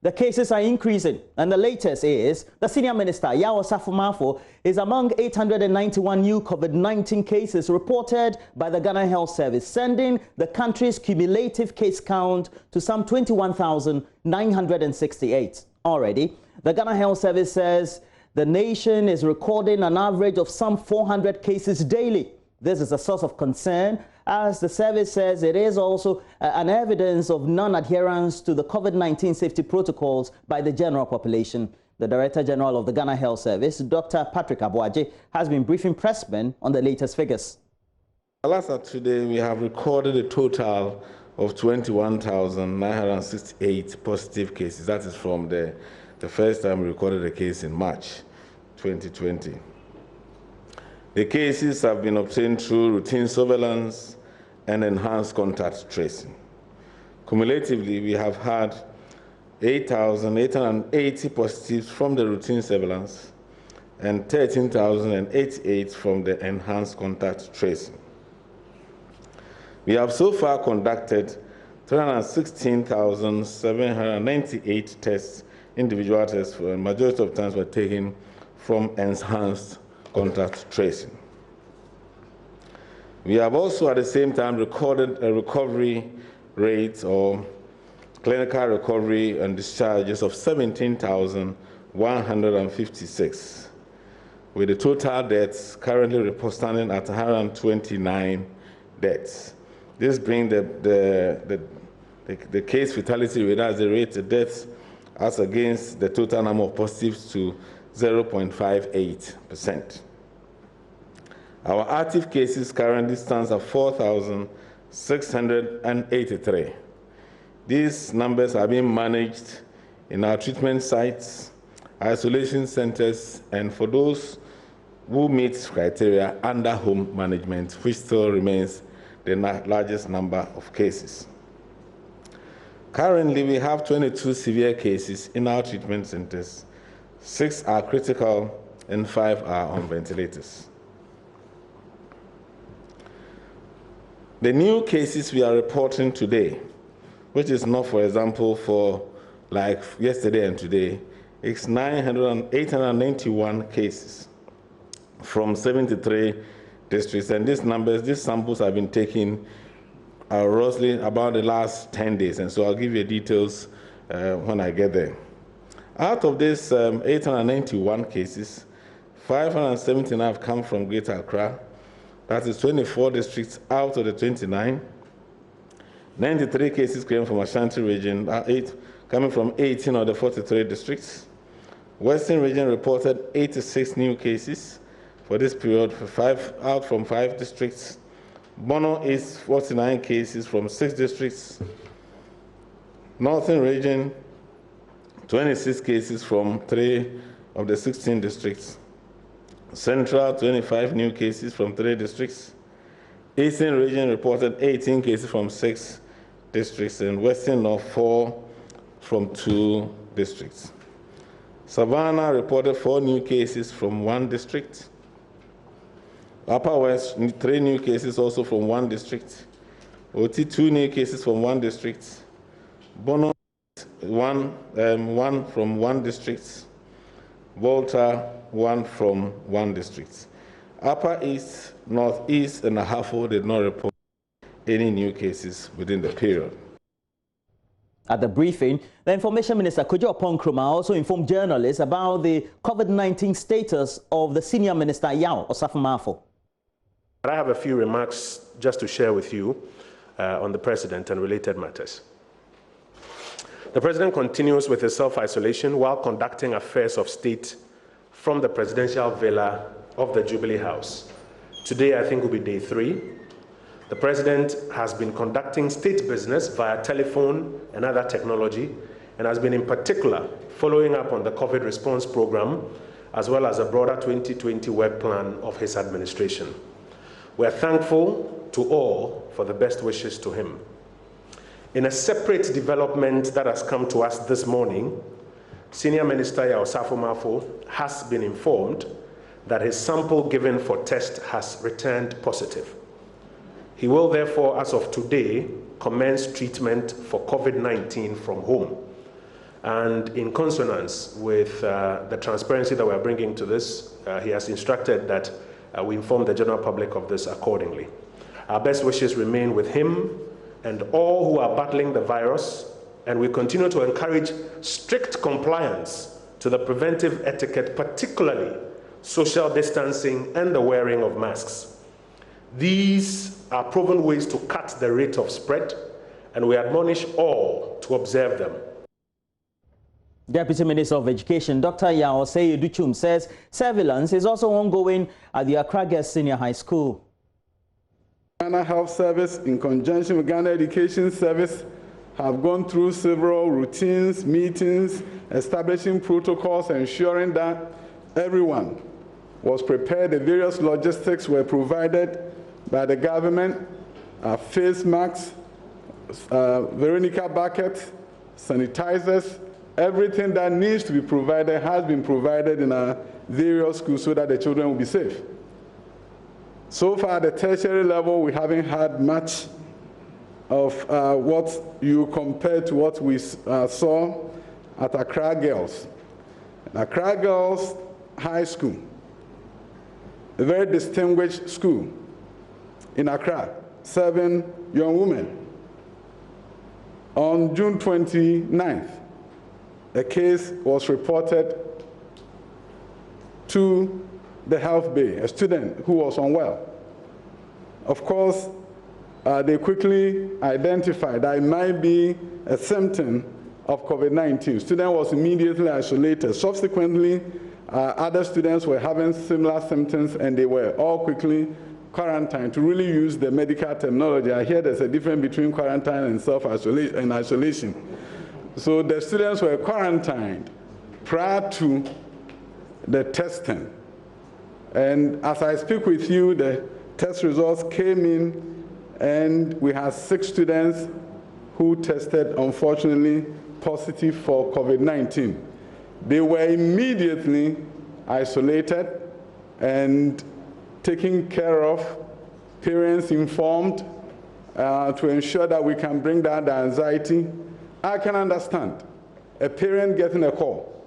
The cases are increasing, and the latest is the senior minister, Yao Osafo-Maafo, is among 891 new COVID-19 cases reported by the Ghana Health Service, sending the country's cumulative case count to some 21,968. Already, the Ghana Health Service says the nation is recording an average of some 400 cases daily. This is a source of concern, as the service says it is also an evidence of non-adherence to the COVID-19 safety protocols by the general population. The Director General of the Ghana Health Service, Dr. Patrick Aboagye, has been briefing pressmen on the latest figures. As of today, we have recorded a total of 21,968 positive cases. That is from the first time we recorded a case in March 2020. The cases have been obtained through routine surveillance and enhanced contact tracing. Cumulatively, we have had 8,880 positives from the routine surveillance and 13,088 from the enhanced contact tracing. We have so far conducted 316,798 tests, individual tests, for the majority of times were taken from enhanced contact tracing. We have also at the same time recorded a recovery rate or clinical recovery and discharges of 17,156, with the total deaths currently standing at 129 deaths. This brings the case fatality rate as the rate of deaths as against the total number of positives to 0.58%. Our active cases currently stands at 4,683. These numbers are being managed in our treatment sites, isolation centers, and for those who meet criteria, under home management, which still remains the largest number of cases. Currently, we have 22 severe cases in our treatment centers. 6 are critical and 5 are on ventilators. The new cases we are reporting today, which is not, for example, for like yesterday and today, it's 891 cases from 73 districts. And these samples have been taken roughly about the last 10 days. And so I'll give you details when I get there. Out of these 891 cases, 579 have come from Greater Accra. That is 24 districts out of the 29. 93 cases came from Ashanti region, 8 coming from 18 of the 43 districts. Western region reported 86 new cases for this period, out from 5 districts. Bono is 49 cases from 6 districts. Northern region, 26 cases from 3 of the 16 districts. Central, 25 new cases from 3 districts. Eastern region reported 18 cases from 6 districts, and Western North 4 from 2 districts. Savannah reported 4 new cases from 1 district. Upper West, 3 new cases also from 1 district. Oti, 2 new cases from 1 district. Bono, 1 from 1 district. Volta, 1 from 1 district. Upper East, Northeast, and Ahafo did not report any new cases within the period. At the briefing, the Information Minister, Kojo Oponkroma, also informed journalists about the COVID-19 status of the Senior Minister, Yao Osafo-Maafo. I have a few remarks just to share with you on the President and related matters. The President continues with his self-isolation while conducting affairs of state from the presidential villa of the Jubilee House. Today, I think, will be day 3. The President has been conducting state business via telephone and other technology, and has been in particular following up on the COVID response program, as well as a broader 2020 work plan of his administration. We are thankful to all for the best wishes to him. In a separate development that has come to us this morning, Senior Minister Yao Osafo-Maafo has been informed that his sample given for test has returned positive. He will therefore, as of today, commence treatment for COVID-19 from home. And in consonance with the transparency that we're bringing to this, he has instructed that we inform the general public of this accordingly. Our best wishes remain with him and all who are battling the virus, and we continue to encourage strict compliance to the preventive etiquette, particularly social distancing and the wearing of masks. These are proven ways to cut the rate of spread, and we admonish all to observe them. Deputy Minister of Education, Dr. Yao Seyeduchum, says surveillance is also ongoing at the Accra Girls Senior High School. Ghana Health Service, in conjunction with Ghana Education Service, have gone through several routines, meetings, establishing protocols, ensuring that everyone was prepared. The various logistics were provided by the government, face masks, Veronica buckets, sanitizers. Everything that needs to be provided has been provided in our various schools so that the children will be safe. So far, at the tertiary level, we haven't had much of what you compare to what we saw at Accra Girls. Accra Girls High School, a very distinguished school in Accra, 7 young women. On June 29th, a case was reported to the health bay, a student who was unwell. Of course, they quickly identified that it might be a symptom of COVID-19. Student was immediately isolated. Subsequently, other students were having similar symptoms, and they were all quickly quarantined. To really use the medical terminology, I hear there's a difference between quarantine and self-isolation and isolation. So the students were quarantined prior to the testing. And as I speak with you, the test results came in, and we had 6 students who tested, unfortunately, positive for COVID-19. They were immediately isolated and taken care of, parents informed to ensure that we can bring down the anxiety. I can understand a parent getting a call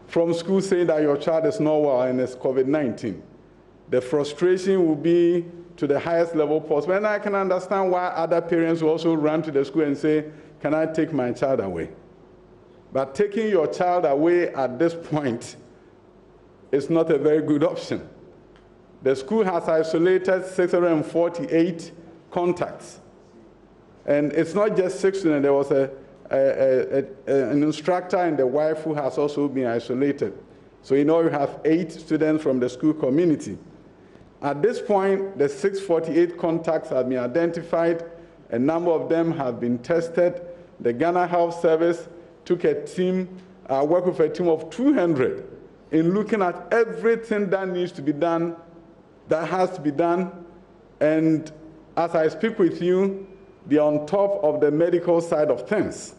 from school saying that your child is not well and it's COVID-19. The frustration will be to the highest level possible. And I can understand why other parents will also run to the school and say, can I take my child away? But taking your child away at this point is not a very good option. The school has isolated 648 contacts. And it's not just 6 students. There was an instructor and the wife who has also been isolated. So you know you have 8 students from the school community. At this point, the 648 contacts have been identified. A number of them have been tested. The Ghana Health Service took a team, worked with a team of 200 in looking at everything that needs to be done, that has to be done. And as I speak with you, they're on top of the medical side of things.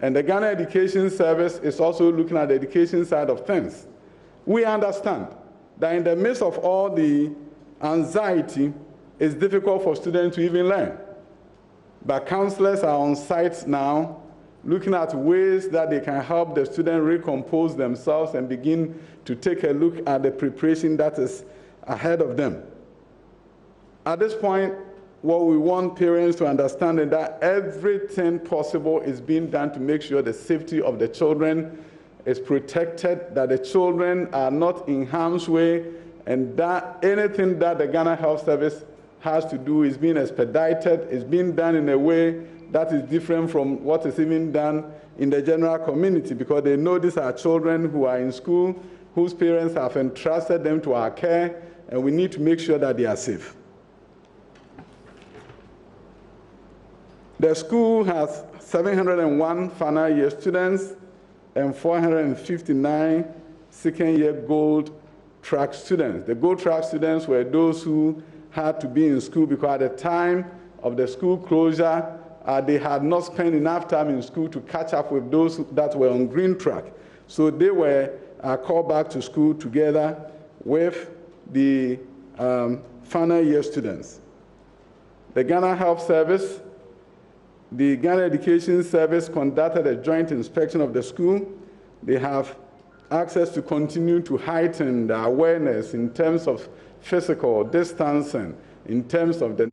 And the Ghana Education Service is also looking at the education side of things. We understand that in the midst of all the anxiety, it's difficult for students to even learn. But counselors are on site now, looking at ways that they can help the students recompose themselves and begin to take a look at the preparation that is ahead of them. At this point, what we want parents to understand is that everything possible is being done to make sure the safety of the children is protected, that the children are not in harm's way, and that anything that the Ghana Health Service has to do is being expedited, is being done in a way that is different from what is even done in the general community, because they know these are children who are in school, whose parents have entrusted them to our care, and we need to make sure that they are safe. The school has 701 final year students and 459 second-year gold track students. The gold track students were those who had to be in school because at the time of the school closure, they had not spent enough time in school to catch up with those that were on green track. So they were called back to school together with the final year students. The Ghana Health Service The Ghana Education Service conducted a joint inspection of the school. They have access to continue to heighten the awareness in terms of physical distancing, in terms of the...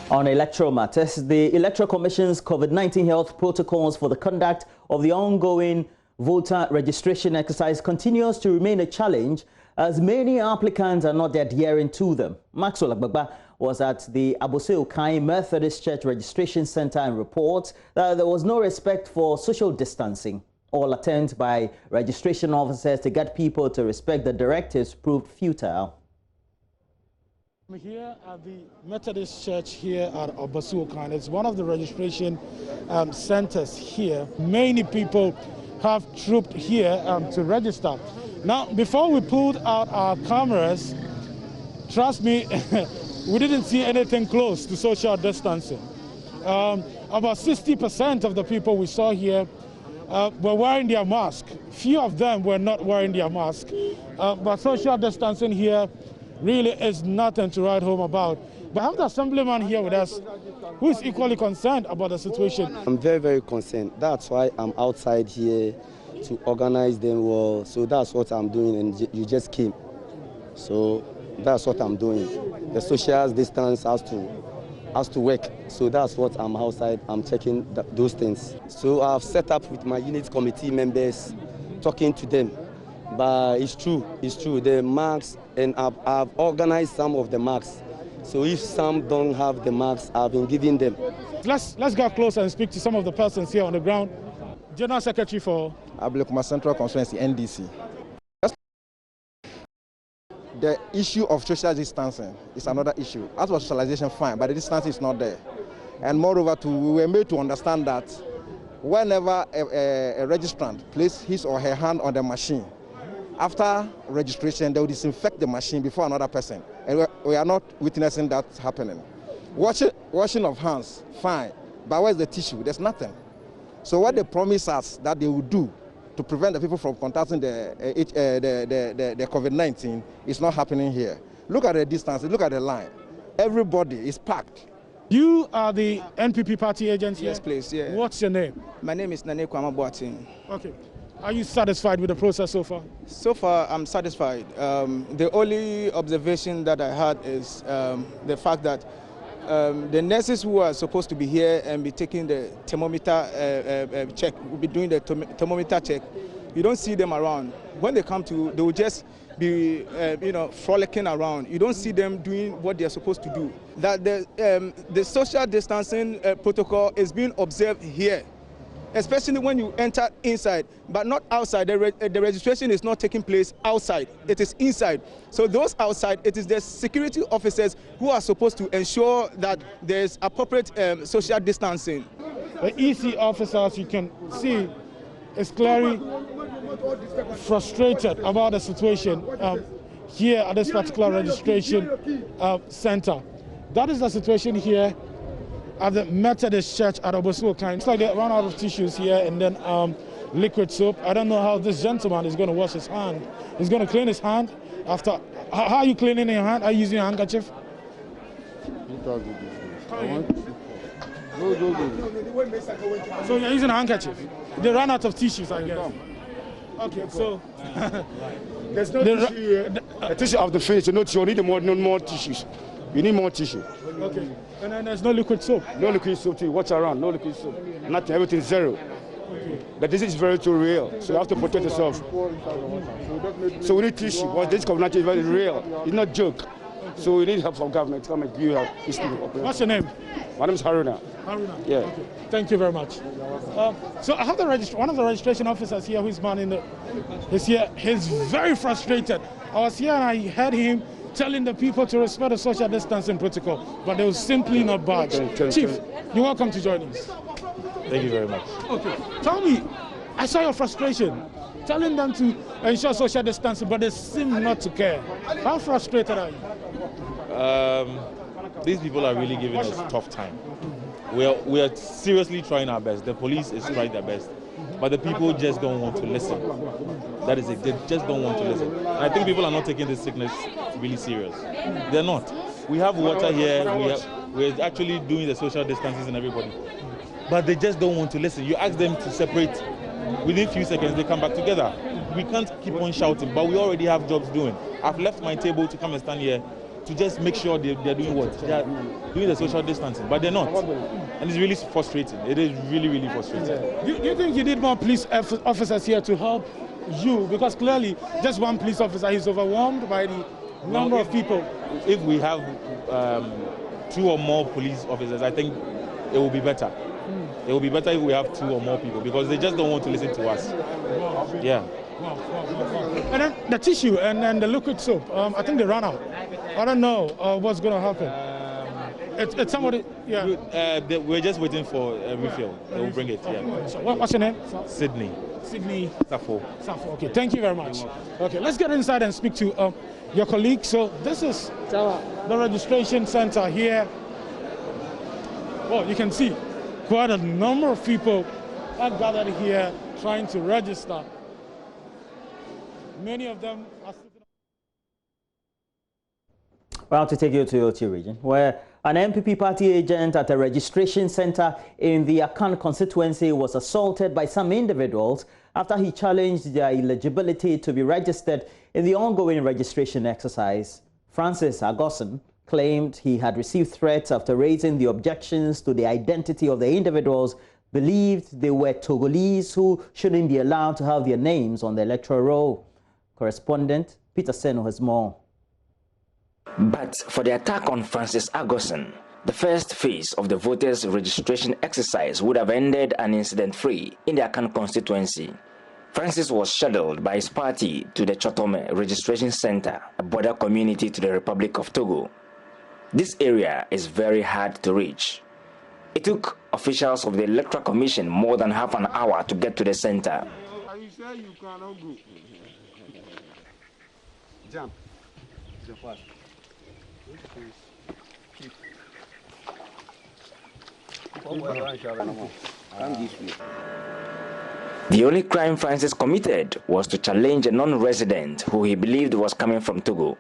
On electoral matters, the Electoral Commission's COVID-19 health protocols for the conduct of the ongoing voter registration exercise continues to remain a challenge as many applicants are not adhering to them. Maxwell Agbagba was at the Boakye Methodist Church Registration Center and reports that there was no respect for social distancing. All attempts by registration officers to get people to respect the directives proved futile. I'm here at the Methodist Church here at Boakye. It's one of the registration centers here. Many people have trooped here to register. Now, before we pulled out our cameras, trust me, we didn't see anything close to social distancing. About 60% of the people we saw here were wearing their mask. Few of them were not wearing their mask. But social distancing here really is nothing to write home about. But I have the assemblyman here with us who is equally concerned about the situation. I'm very, very concerned. That's why I'm outside here to organize them well. So that's what I'm doing, and you just came. So that's what I'm doing. The social distance has to work. So that's what I'm outside. I'm checking those things. So I've set up with my unit committee members, talking to them. But it's true, the marks, and I've organized some of the marks. So if some don't have the marks, I've been giving them. Let's get closer and speak to some of the persons here on the ground. General Secretary for Ablekuma Central Constituency, NDC. The issue of social distancing is another issue. As for socialization, fine, but the distance is not there. And moreover, we were made to understand that whenever a registrant places his or her hand on the machine, after registration, they will disinfect the machine before another person. And we are not witnessing that happening. Washing of hands, fine. But where's the tissue? There's nothing. So what they promise us that they will do to prevent the people from contacting the COVID-19 is not happening here. Look at the distance, look at the line. Everybody is packed. You are the MPP party agent here? Yes, please. Yeah. What's your name? My name is Nane Kwama. Okay. Are you satisfied with the process so far? So far, I'm satisfied. The only observation that I had is the fact that the nurses who are supposed to be here and be taking the thermometer check, will be doing the thermometer check. You don't see them around. When they come to, they will just be, frolicking around. You don't see them doing what they are supposed to do. That the social distancing protocol is being observed here, especially when you enter inside, but not outside. The registration is not taking place outside. It is inside. So those outside, it is the security officers who are supposed to ensure that there is appropriate social distancing. The EC officer, as you can see, is clearly frustrated about the situation here at this particular registration center. That is the situation here at the Methodist Church at Boakye. It's like they run out of tissues here and then liquid soap. I don't know how this gentleman is going to wash his hand. He's going to clean his hand after. How are you cleaning your hand? Are you using a handkerchief? So you're using a handkerchief? They ran out of tissues, I guess. Okay, so there's no tissue here. The tissue of the face, you need more tissues. You need more tissue. Okay. And then there's no liquid soap? No liquid soap too. Watch around. No liquid soap. Nothing. Everything's zero. Okay. The disease is very too real. So you have to protect yourself. So we need tissue. Well, this COVID-19 is very real. It's not a joke. So we need help from government to come and give you help. What's your name? My name is Haruna. Haruna. Yeah. Okay. Thank you very much. So I have one of the registration officers here who's manning he's here. He's very frustrated. I was here and I heard him telling the people to respect the social distancing protocol, but they will simply not budge. Chief, you're welcome to JoyNews. Thank you very much. Okay, tell me, I saw your frustration, telling them to ensure social distancing, but they seem not to care. How frustrated are you? These people are really giving us a tough time. We are seriously trying our best. The police is trying their best, but the people just don't want to listen. That is it. They just don't want to listen. And I think people are not taking this sickness really serious. They're not. We have water here. We're actually doing the social distances and everybody. But they just don't want to listen. You ask them to separate, within a few seconds they come back together. We can't keep on shouting, but we already have jobs doing. I've left my table to come and stand here to just make sure they're doing what? They're doing the social distancing, but they're not. And it's really frustrating. It is really, really frustrating. Do you think you need more police officers here to help you? Because clearly, just one police officer is overwhelmed by the number of people. If we have 2 or more police officers, I think it will be better. It will be better if we have 2 or more people, because they just don't want to listen to us. Yeah. And then the tissue and then the liquid soap, I think they ran out. I don't know what's going to happen. It's somebody, yeah. We're just waiting for a refill. They will bring it, yeah. So what's your name? Sydney. Sydney. Safo. Safo, okay. Thank you very much. Okay, let's get inside and speak to your colleague. So this is the registration center here. Well, you can see quite a number of people are gathered here trying to register. Many of them are sitting. Well, to take you to Boakye region, where an MPP party agent at a registration center in the Akan constituency was assaulted by some individuals after he challenged their eligibility to be registered in the ongoing registration exercise. Francis Agoson claimed he had received threats after raising the objections to the identity of the individuals believed they were Togolese who shouldn't be allowed to have their names on the electoral roll. Correspondent Peter Seno has more. But for the attack on Francis Agoson, the first phase of the voters' registration exercise would have ended an incident-free in the Akan constituency. Francis was shuttled by his party to the Chotome Registration Center, a border community to the Republic of Togo. This area is very hard to reach. It took officials of the Electoral Commission more than half an hour to get to the center. Are you sure you cannot go? Jump. The only crime Francis committed was to challenge a non-resident who he believed was coming from Togo.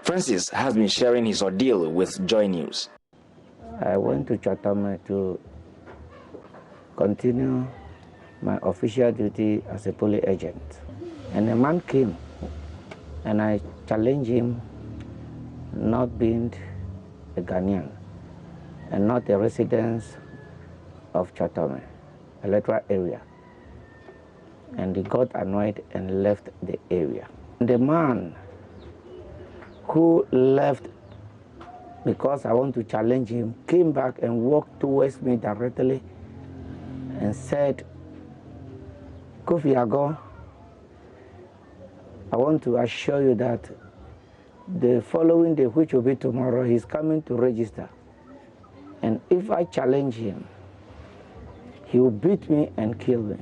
Francis has been sharing his ordeal with JoyNews. I went to Chotome to continue my official duty as a police agent. And a man came and I challenged him not being a Ghanaian and not a resident of Chotome, electoral area. And he got annoyed and left the area. The man who left because I want to challenge him came back and walked towards me directly and said, Kofi Ago, I want to assure you that the following day, which will be tomorrow, he's coming to register. And if I challenge him, he will beat me and kill me.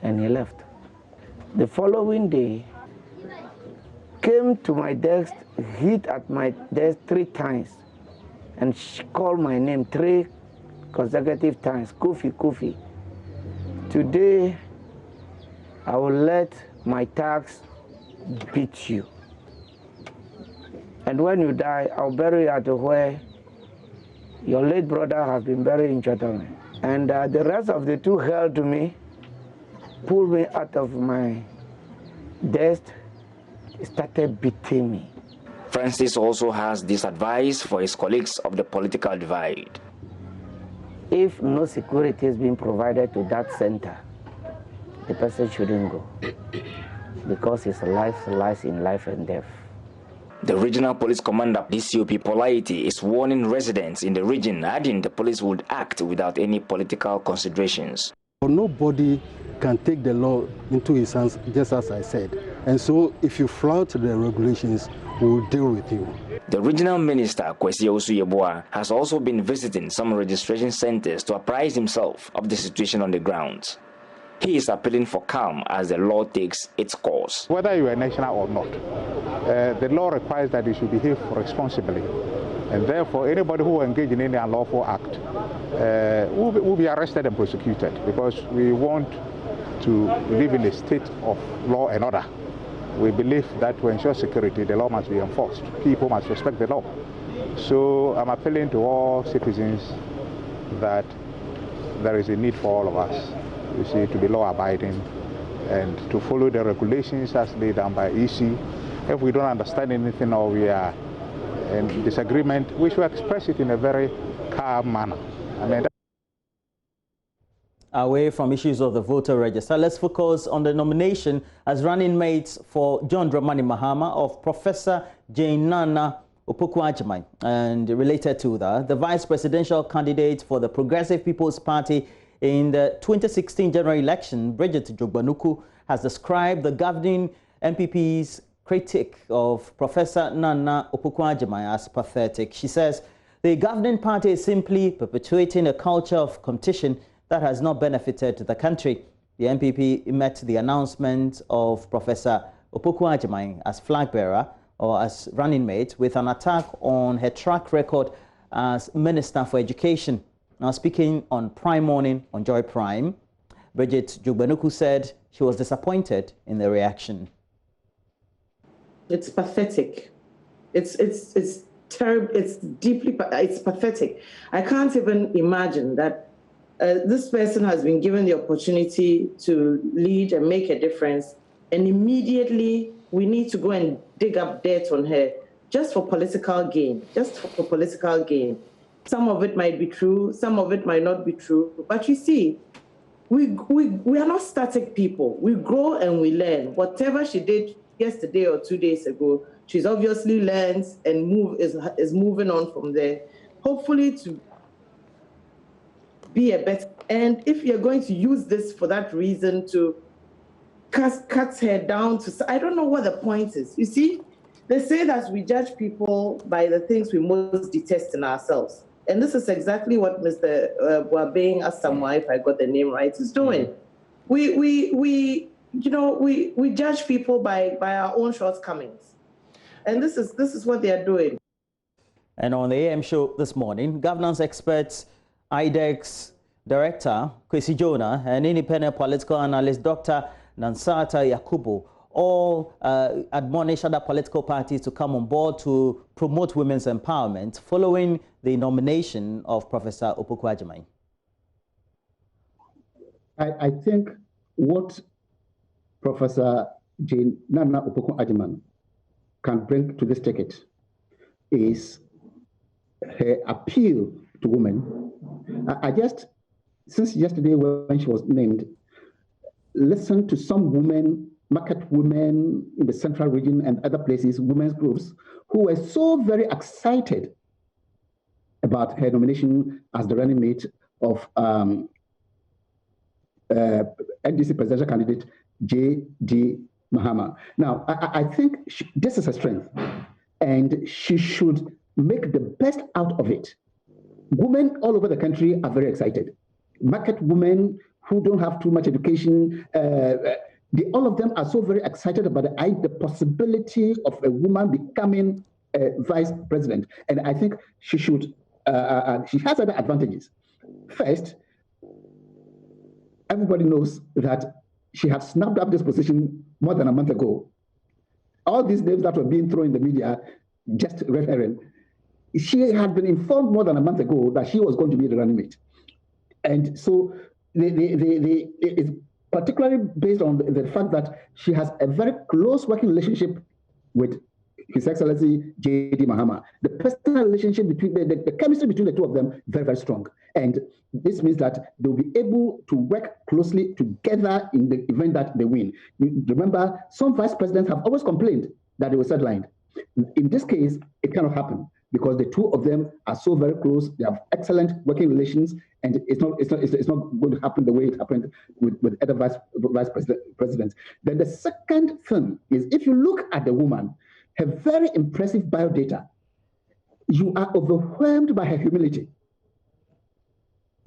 And he left. The following day, came to my desk, hit at my desk 3 times, and called my name 3 consecutive times, Kofi, Kofi. Today, I will let my tax beat you. And when you die, I'll bury you at where your late brother has been buried in Chotome. And the rest of the 2 held me, pulled me out of my desk, started beating me. Francis also has this advice for his colleagues of the political divide. If no security is being provided to that center, the person shouldn't go, because his life lies in life and death. The regional police commander, DCOP Polity, is warning residents in the region, adding the police would act without any political considerations. Nobody can take the law into his hands, just as I said. And so if you flout the regulations, we will deal with you. The regional minister, Owusu, has also been visiting some registration centers to apprise himself of the situation on the ground. He is appealing for calm as the law takes its course. Whether you are national or not, the law requires that you should behave responsibly. And therefore, anybody who engages in any unlawful act will be arrested and prosecuted, because we want to live in a state of law and order. We believe that to ensure security, the law must be enforced. People must respect the law. So I'm appealing to all citizens that there is a need for all of us, you see, to be law-abiding and to follow the regulations as laid down by EC. If we don't understand anything or we are in disagreement, we should express it in a very calm manner. I mean, away from issues of the voter register, let's focus on the nomination as running mates for John Dramani Mahama of Professor Jane Nana Opoku-Agyeman. And related to that, the vice presidential candidate for the Progressive People's Party in the 2016 general election, Bridget Jogbanuku, has described the governing MPP's critique of Professor Nana Opoku-Agyeman as pathetic. She says the governing party is simply perpetuating a culture of competition that has not benefited the country. The MPP met the announcement of Professor Opoku-Agyeman as flag bearer or as running mate with an attack on her track record as Minister for Education. Now, speaking on Prime Morning on Joy Prime, Bridget Jogbanuku said she was disappointed in the reaction. It's pathetic. It's terrible. It's deeply. It's pathetic. I can't even imagine that this person has been given the opportunity to lead and make a difference, and immediately we need to go and dig up dirt on her just for political gain. Just for political gain. Some of it might be true. Some of it might not be true. But you see, we are not static people. We grow and we learn. Whatever she did yesterday or 2 days ago, she's obviously learned and is moving on from there, hopefully to be a better. And if you're going to use this for that reason to cut her down to, I don't know what the point is. You see, they say that we judge people by the things we most detest in ourselves. And this is exactly what Mr. Boabeng Asamoah, if I got the name right, is doing. We judge people by our own shortcomings. And this is what they are doing. And on the AM show this morning, governance experts, IDEX Director Kwesi Jonah and independent political analyst Dr. Nansata Yakubu all admonish other political parties to come on board to promote women's empowerment following the nomination of Professor Opoku-Agyeman. I think what Professor Jane Nana Opoku-Agyeman can bring to this ticket is her appeal to women. I just, since yesterday when she was named, listened to some women, market women in the central region and other places, women's groups, who were so very excited about her nomination as the running mate of NDC presidential candidate J.D. Mahama. Now, I think this is her strength, and she should make the best out of it. Women all over the country are very excited. Market women who don't have too much education, all of them are so very excited about the possibility of a woman becoming a vice president. And I think she should, she has other advantages. First, everybody knows that she had snapped up this position more than a month ago. All these names that were being thrown in the media, just red herring. She had been informed more than a month ago that she was going to be the running mate. And so it's particularly based on the fact that she has a very close working relationship with His Excellency J.D. Mahama. The personal relationship between the chemistry between the two of them, very, very strong. And this means that they'll be able to work closely together in the event that they win. You remember, some vice presidents have always complained that they were sidelined. In this case, it cannot happen because the two of them are so very close. They have excellent working relations, and it's not going to happen the way it happened with other vice presidents. Then the second thing is, if you look at the woman, her very impressive biodata, you are overwhelmed by her humility.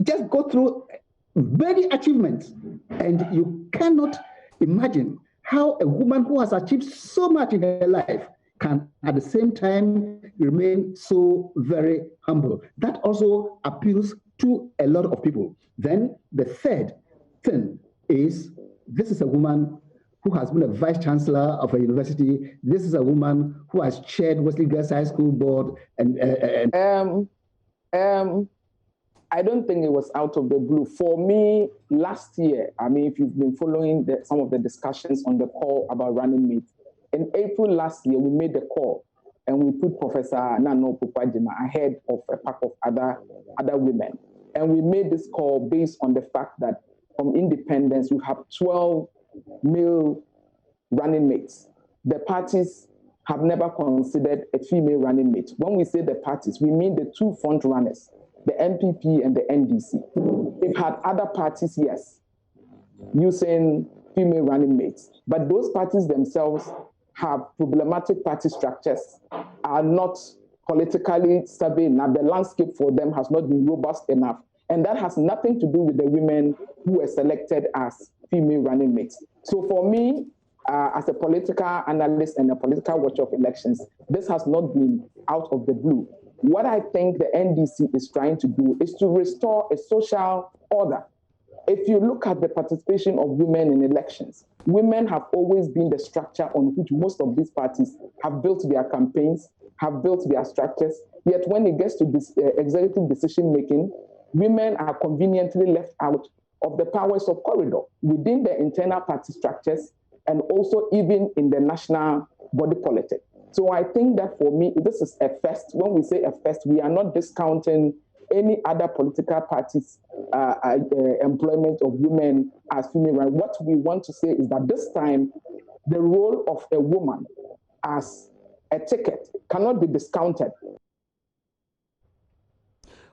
Just go through many achievements, and you cannot imagine how a woman who has achieved so much in her life can at the same time remain so very humble. That also appeals to a lot of people. Then the third thing is, this is a woman who has been a vice chancellor of a university. This is a woman who has chaired Wesley Girls High School board. I don't think it was out of the blue. For me, last year, I mean, if you've been following some of the discussions on the call about running mates, in April last year, we made the call and we put Professor Nano Pupajima ahead of a pack of other women. And we made this call based on the fact that from independence, we have 12 male running mates. The parties have never considered a female running mate. When we say the parties, we mean the two front runners, the MPP and the NDC. We've had other parties, yes, using female running mates, but those parties themselves have problematic party structures, are not politically savvy enough. The landscape for them has not been robust enough. And that has nothing to do with the women who were selected as female running mates. So for me, as a political analyst and a political watcher of elections, this has not been out of the blue. What I think the NDC is trying to do is to restore a social order. If you look at the participation of women in elections, women have always been the structure on which most of these parties have built their campaigns, have built their structures. Yet when it gets to this executive decision-making, women are conveniently left out of the powers of corridor within the internal party structures and also even in the national body politic. So I think that for me, this is a first. When we say a first, we are not discounting any other political parties' employment of women as female. What we want to say is that this time, the role of a woman as a ticket cannot be discounted.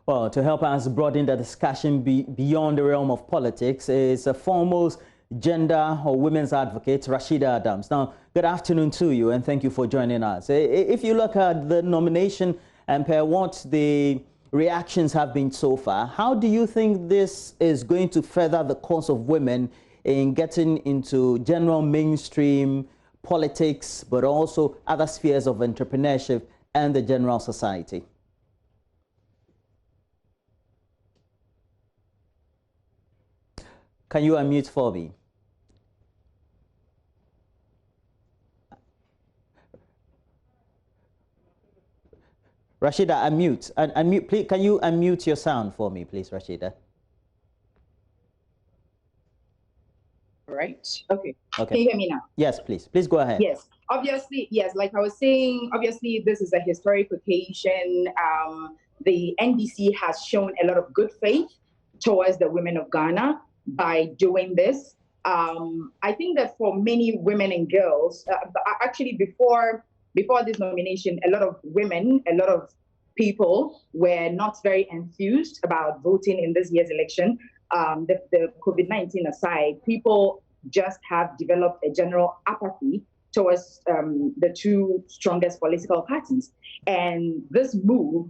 Well, to help us broaden the discussion beyond the realm of politics is a foremost gender or women's advocate, Rashida Adams. Now, good afternoon to you and thank you for joining us. If you look at the nomination and what the reactions have been so far, how do you think this is going to further the cause of women in getting into general mainstream politics, but also other spheres of entrepreneurship and the general society? Can you unmute for me? Rashida, unmute. Please, can you unmute your sound for me, please, Rashida? Right. Okay. Okay. Can you hear me now? Yes, please. Please go ahead. Yes. Obviously, yes. Like I was saying, obviously, this is a historic occasion. The NDC has shown a lot of good faith towards the women of Ghana by doing this. I think that for many women and girls, actually before this nomination, a lot of women, a lot of people were not very enthused about voting in this year's election. The COVID-19 aside, people just have developed a general apathy towards the two strongest political parties. And this move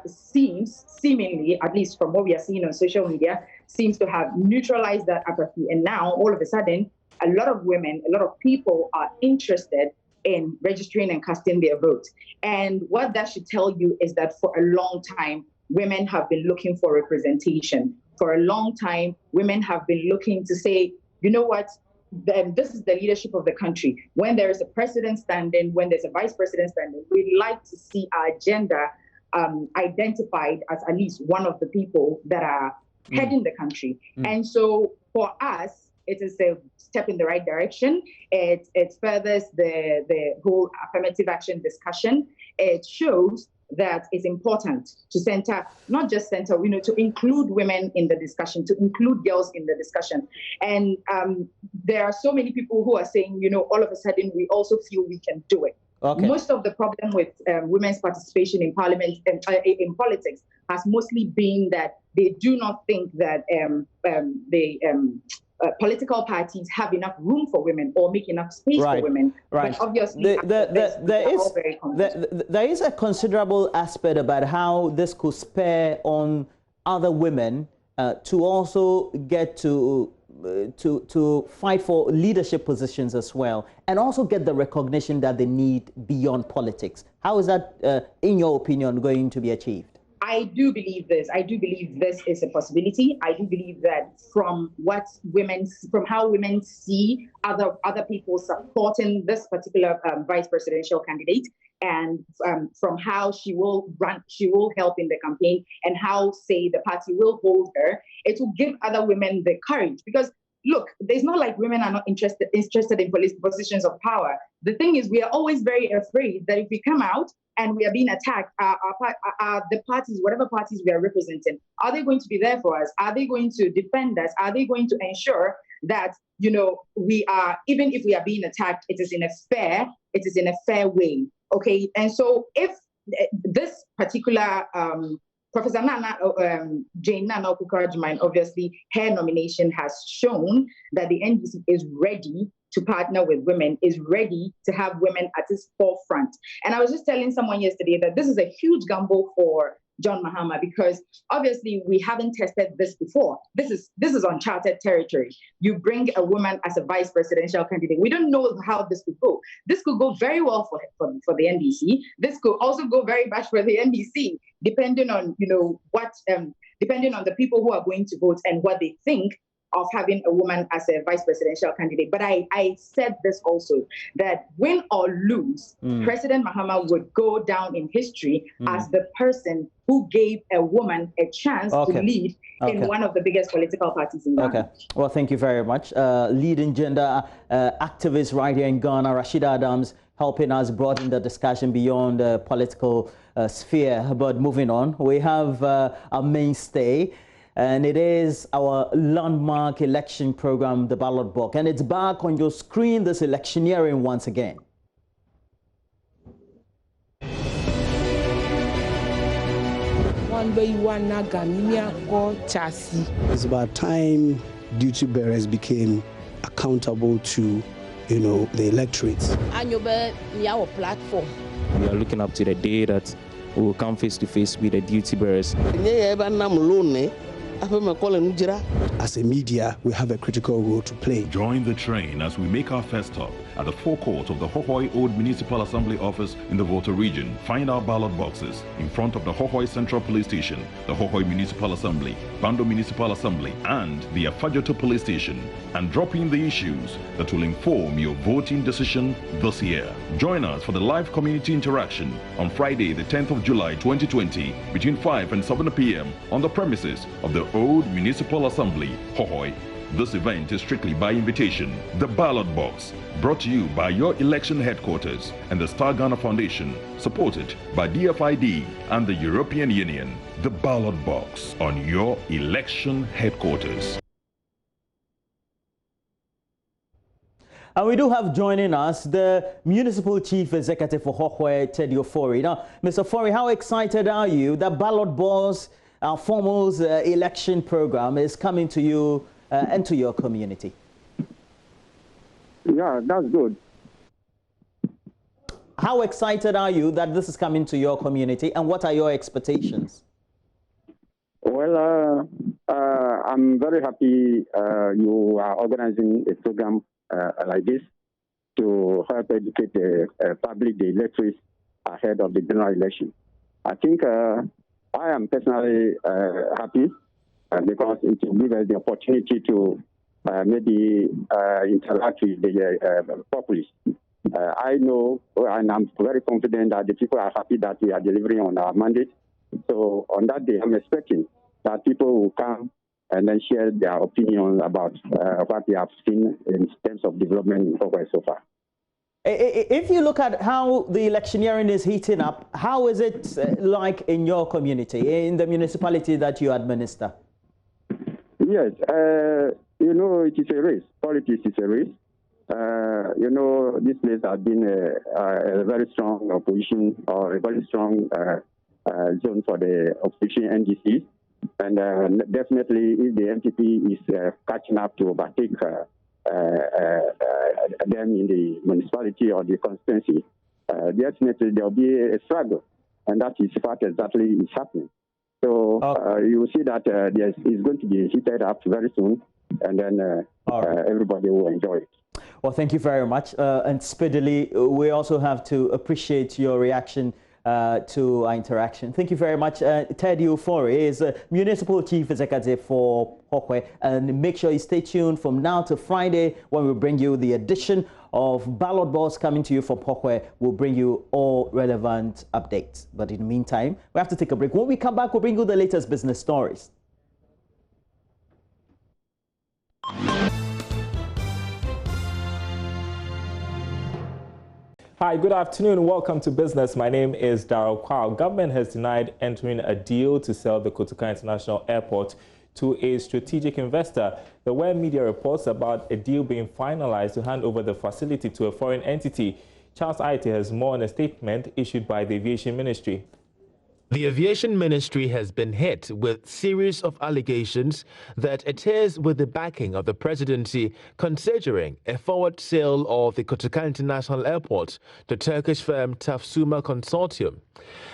seemingly, at least from what we are seeing on social media, seems to have neutralized that apathy. And now, all of a sudden, a lot of women, a lot of people are interested in registering and casting their vote. And what that should tell you is that for a long time, women have been looking for representation. For a long time, women have been looking to say, you know what, this is the leadership of the country. When there is a president standing, when there's a vice president standing, we'd like to see our agenda identified as at least one of the people that are heading the country. And so for us, it is a step in the right direction. It furthers the whole affirmative action discussion. It shows that it's important to to include women in the discussion, to include girls in the discussion. And there are so many people who are saying, all of a sudden, we also feel we can do it. Okay. Most of the problem with women's participation in parliament and in politics has mostly been that they do not think that political parties have enough room for women or make enough space for women. Right. But obviously, there is a considerable aspect about how this could spur on other women to also get to fight for leadership positions as well, and also get the recognition that they need beyond politics. How is that, in your opinion, going to be achieved? I do believe this. I do believe this is a possibility. I do believe that from how women see other people supporting this particular vice presidential candidate, and from how she will help in the campaign, and how, say, the party will hold her, it will give other women the courage. Because look, there's not like women are not interested in positions of power. The thing is, we are always very afraid that if we come out and we are being attacked, the parties, whatever parties we are representing, are they going to be there for us? Are they going to defend us? Are they going to ensure that, we are, even if we are being attacked, it is in a fair way? Okay, and so if this particular Professor Jane Nana Okukarajimine, obviously her nomination has shown that the NDC is ready to partner with women, is ready to have women at its forefront. And I was just telling someone yesterday that this is a huge gamble for John Mahama, because obviously we haven't tested this before. This is uncharted territory. You bring a woman as a vice presidential candidate. We don't know how this could go. This could go very well for the NDC. This could also go very bad for the NDC, depending on depending on the people who are going to vote and what they think of having a woman as a vice presidential candidate. But I said this also, that win or lose, President Mahama would go down in history as the person who gave a woman a chance to lead in one of the biggest political parties in Ghana. Well, thank you very much. Leading gender activist right here in Ghana, Rashida Adams, helping us broaden the discussion beyond the political sphere. But moving on, we have our mainstay, and it is our landmark election program, the Ballot Box. And it's back on your screen, this electioneering once again. It's about time duty bearers became accountable to, the electorates. Platform. We are looking up to the day that we will come face to face with the duty bearers. As a media, we have a critical role to play. Join the train as we make our first stop at the forecourt of the Hohoi Old Municipal Assembly office in the Volta region. Find our ballot boxes in front of the Hohoi Central Police Station, the Hohoi Municipal Assembly, Bando Municipal Assembly, and the Afajoto Police Station, and drop in the issues that will inform your voting decision this year. Join us for the live community interaction on Friday, the 10th of July 2020, between 5 and 7 p.m. on the premises of the Old Municipal Assembly, Hohoi. This event is strictly by invitation. The Ballot Box, brought to you by your election headquarters and the Star Ghana Foundation, supported by DFID and the European Union. The Ballot Box on your election headquarters. And we do have joining us the Municipal Chief Executive for Hohoi, Teddy Ofori. Now, Mr. Ofori, how excited are you that Ballot Box, our formal election program, is coming to you and to your community? Yeah, that's good. How excited are you that this is coming to your community, and what are your expectations? Well, I'm very happy you are organizing a program like this to help educate the public, the electorate, ahead of the general election. I think I am personally happy because it will give us the opportunity to maybe interact with the populace. I know, and I'm very confident that the people are happy that we are delivering on our mandate. So on that day, I'm expecting that people will come and then share their opinion about what they have seen in terms of development in Hohoi so far. If you look at how the electioneering is heating up, how is it like in your community, in the municipality that you administer? Yes, it is a race. Politics is a race. This place has been a very strong opposition, or a very strong zone for the opposition NDC. And definitely, if the MPP is catching up to overtake them in the municipality or the constituency, definitely there will be a struggle. And that is what exactly is happening. So you will see that it's going to be heated up very soon, and then everybody will enjoy it. Well, thank you very much. And speedily, we also have to appreciate your reaction to our interaction. Thank you very much. Teddy Ofori is Municipal Chief Executive for Boakye, and make sure you stay tuned from now to Friday when we bring you the edition of Ballot Box coming to you from Boakye. We'll bring you all relevant updates. But in the meantime, we have to take a break. When we come back, we'll bring you the latest business stories. Hi, good afternoon. Welcome to Business. My name is Darryl Kwao. Government has denied entering a deal to sell the Kotoka International Airport to a strategic investor. There were media reports about a deal being finalized to hand over the facility to a foreign entity. Charles Aite has more in a statement issued by the Aviation Ministry. The Aviation Ministry has been hit with series of allegations that it is with the backing of the presidency considering a forward sale of the Kotoka International Airport to Turkish firm Tafsuma Consortium.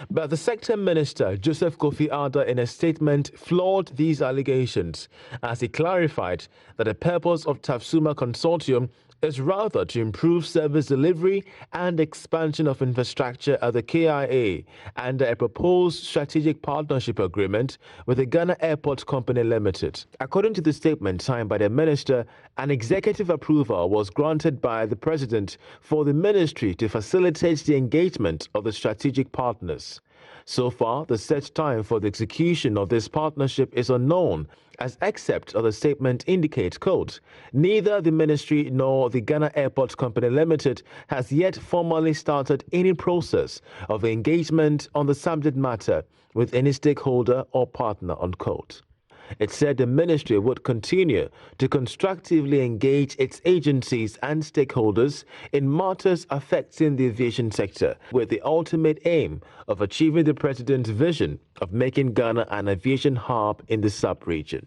But the sector minister, Joseph Kofi Ada, in a statement floored these allegations as he clarified that the purpose of Tafsuma Consortium is rather to improve service delivery and expansion of infrastructure at the KIA under a proposed strategic partnership agreement with the Ghana Airport Company Limited. According to the statement signed by the minister, an executive approval was granted by the president for the ministry to facilitate the engagement of the strategic partners. So far, the set time for the execution of this partnership is unknown, as excerpt of the statement indicate, quote, neither the ministry nor the Ghana Airport Company Limited has yet formally started any process of engagement on the subject matter with any stakeholder or partner, unquote. It said the ministry would continue to constructively engage its agencies and stakeholders in matters affecting the aviation sector, with the ultimate aim of achieving the president's vision of making Ghana an aviation hub in the sub-region.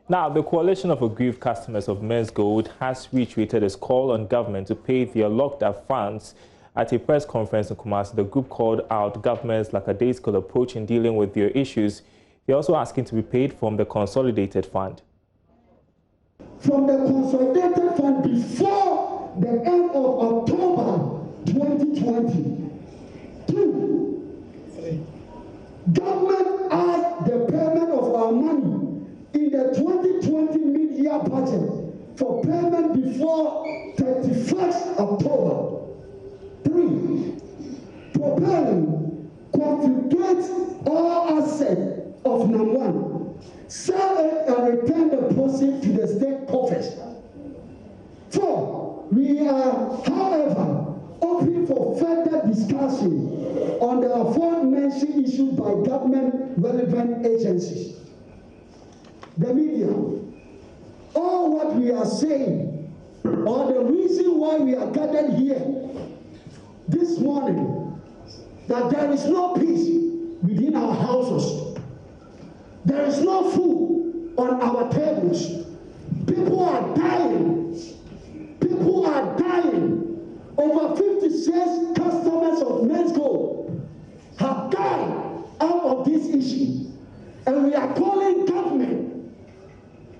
Now, the Coalition of Aggrieved Customers of Men's Gold has reiterated its call on government to pay their locked-up funds. At a press conference in Kumasi, the group called out government's lackadaisical approach in dealing with their issues. They're also asking to be paid from the consolidated fund. From the consolidated fund before the end of October 2020. 2, government asked the payment of our money in the 2020 mid-year budget for payment before 31st October. 3, propelling, confiscate all assets of number 1, sell it and return the proceeds to the state coffers. 4, we are, however, open for further discussion on the aforementioned issues by government relevant agencies. The media, all what we are saying, or the reason why we are gathered here this morning, that there is no peace within our houses. There is no food on our tables. People are dying. People are dying. Over 56 customers of Men's Gold have died out of this issue. And we are calling government,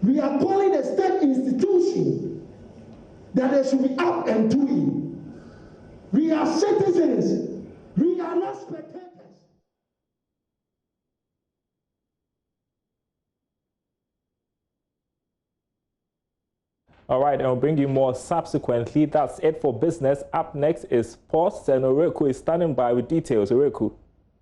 we are calling the state institution that they should be up and doing. We are citizens. We are not spectators. All right, and we'll bring you more subsequently. That's it for business. Up next is Sports, and Oreku is standing by with details. Oreku.